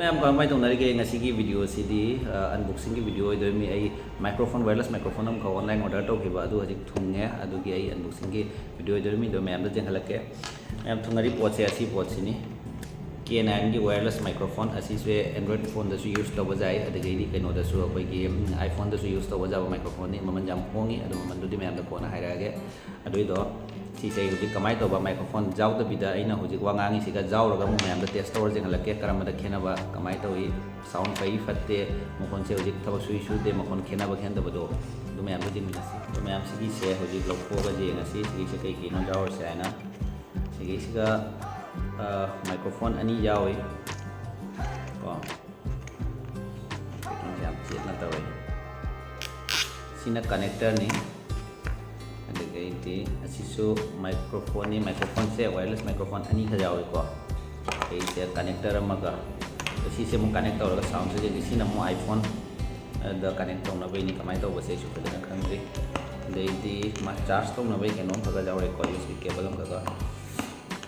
ma'am कमाई तौनारिगे ngasi video sidi unboxing video oidoi mi ai microphone wireless microphone am ka online order tawkhiba adu hajik thunge adu gi ai unboxing video oidoi mi do ma'am the jengalake ma'am thungari pot se asi pot sini K9 gi wireless microphone asi se Android phone da su use tawba jai adagi di kaino da su akoi gi iPhone da su use tawba jaba microphone ni maman jam hongi adu maman du di ma'am da kona hairage adu do si se hu kamai tawba microphone jaw da bida aina hu wangangi siga jaw raga mu ma'am da test tower jengalake karama da khena ba kamai tawi sound pai fatte mokon se hu thaba sui su de mokon khena ba khen da do du ma'am da jingminasi du ma'am sigi se hu lokko ga je ngasi sigi se kai ki no jaw se aina sigi siga microphone ani yawi ko packing jam chit na tawi sina connector ni adage ti asisu microphone ni microphone se wireless microphone ani kha yawi ko ei se connector amaga si se mo connect tawra sound se je sina mo iPhone da connect tawna bai ni kamai tawba se su khadana khangri dei ti ma charge tawna bai kenom khaga jawre ko USB cable am khaga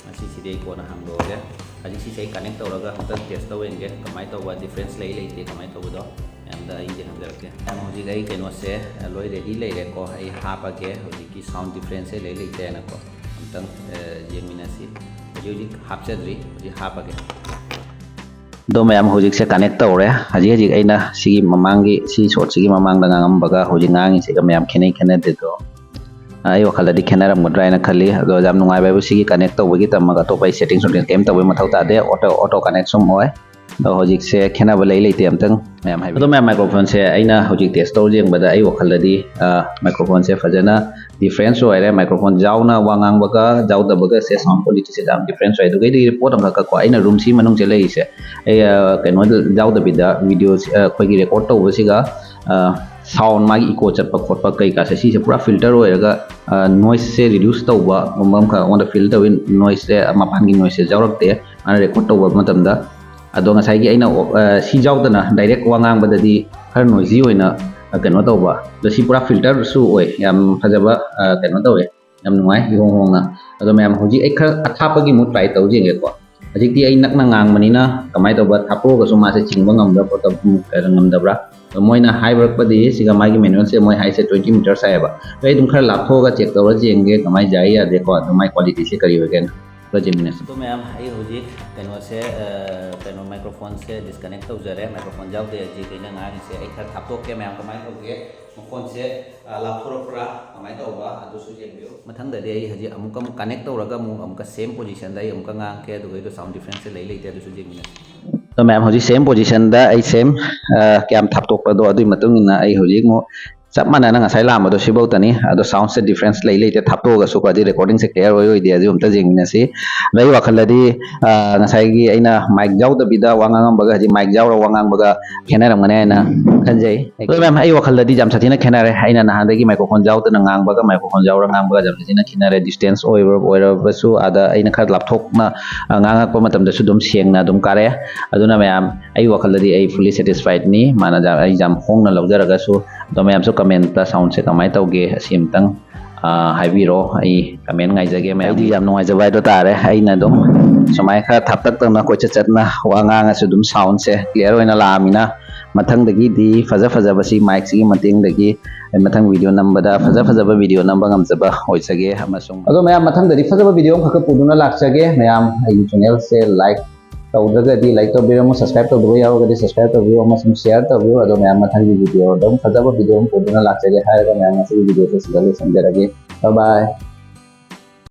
asi si dei ko na hang do ge aji si sei connect tawraga hanta test tawen ge kamai tawba difference lei lei te kamai tawba do am da ai je hang jarake am hoji gai keno se loi ready lei re ko ai hapa ge hoji ki sound difference lei lei te na ko amtang jengminasi hoji hapchadri hoji hapa ge do ma'am होजिक से connect तौरे हजी हजी अइना सिगी ममांगी सी shot सिगी ममांग दा ngam baga होजिक ngangi सिगा ma'am खेनै खेनै दे दो ai wakhala di khenaram mudraina khali do jam nungai bai sigi connect tawgi tamaga to pai setting so kem tawai mathau ta de auto connect som oi do hojik se khena ba lei lei te amtang ma'am hai do ma'am microphone se aina hojik test taw jeng bada ai wakhala di microphone se fajana difference oi re microphone jauna wangang baga jaw da baga se sound quality se dam difference oi do gai di report am ka ko aina room si manung se lei se ai kaino jaw da bida video khoi gi record taw siga sound magi echo chatpa khotpa kai ka se si se pura filter oiraga noise se reduce tawba ngam ka on the filter win noise se mapan gi noise se jawrak te ana record tawba matam da ado ngasai gi aina si jawdana direct wangang badadi har noisy oina keno tawba do si pura filter su oi yam phajaba keno tawe yam nungai hong hong na ado ma'am hoji ai khar athapa gi mu try taw jenge ko ajik ti ai nak na ngang manina kamai tawba thapo ga su ma se chingba ngam da ko tab ngam da bra moina high work padi siga magi manual se moi high se 20 meters aeba bai dum khar lapho ga check tawra jenge kamai jai ya de ko mai quality se kari wegen to jeminas to ma'am ai hoji keno se keno microphone se disconnect taw jare microphone jaw de ji kaina ngang se ai khar thapto ke ma'am kamai to ge phone se lapho pra kamai tawba adu su jengbiu mathang da de ai haji amukam connect tawraga mu amka same position dai amka ngang ke du do sound difference se lei lei te adu su jeminas तो ma'am होजी same position दा आई same cam थापटोक पदो अदुई मतुंग इना आई होजी मो सब माना ना ngasai lam ado sibau tani ado sound se difference lei lei te thapto ga su ka di recording se clear oi dia ji umta jing na si bai wakhal di ngasai gi aina mic jaw da bida wangang baga ji mic jaw ra wangang baga khena ram ngane na khanjai to ma'am ai wakhal di jam sathina khena re aina na handa gi microphone jaw ta ngang baga microphone jaw ra ngang baga jam sathina khena re distance oi ra su ada aina khar lapthok na ngang pa matam da su dum sieng na dum kare aduna ma'am ai wakhal di ai fully satisfied ni mana ja ai jam hong na lawjara ga su तो ma'am so comment ता sound से कमाई तौगे असिमतंग हाइबिरो आई comment ngaijage ma'am दी याम नोंगाइ जबाय दो तारे आइना दो समाय खा थापतक तंगना कोइच चतना वांगांग असु दुम साउंड से क्लियर होइना लामिना मथंग दगी दी फजा फजा बसी माइक सी मतिंग दगी मथंग वीडियो नंबदा फजा फजा वीडियो नंबर गमजबा होइसगे अमसुंग अदो मैम मथंग दगी फजा वीडियो खक पुदुना लाक्सगे मैम आई चैनल से लाइक तौदगदी लाइक तौबिरमो सब्सक्राइब तौदबो यावगदी सब्सक्राइब तौबियो अमसुंग शेयर तौबियो अदो मैम मथंगी वीडियो दम फजाबो वीडियो पुदुना लाक्सगे हायगा मैम ngasi वीडियो से सिगले समझरगे बाय बाय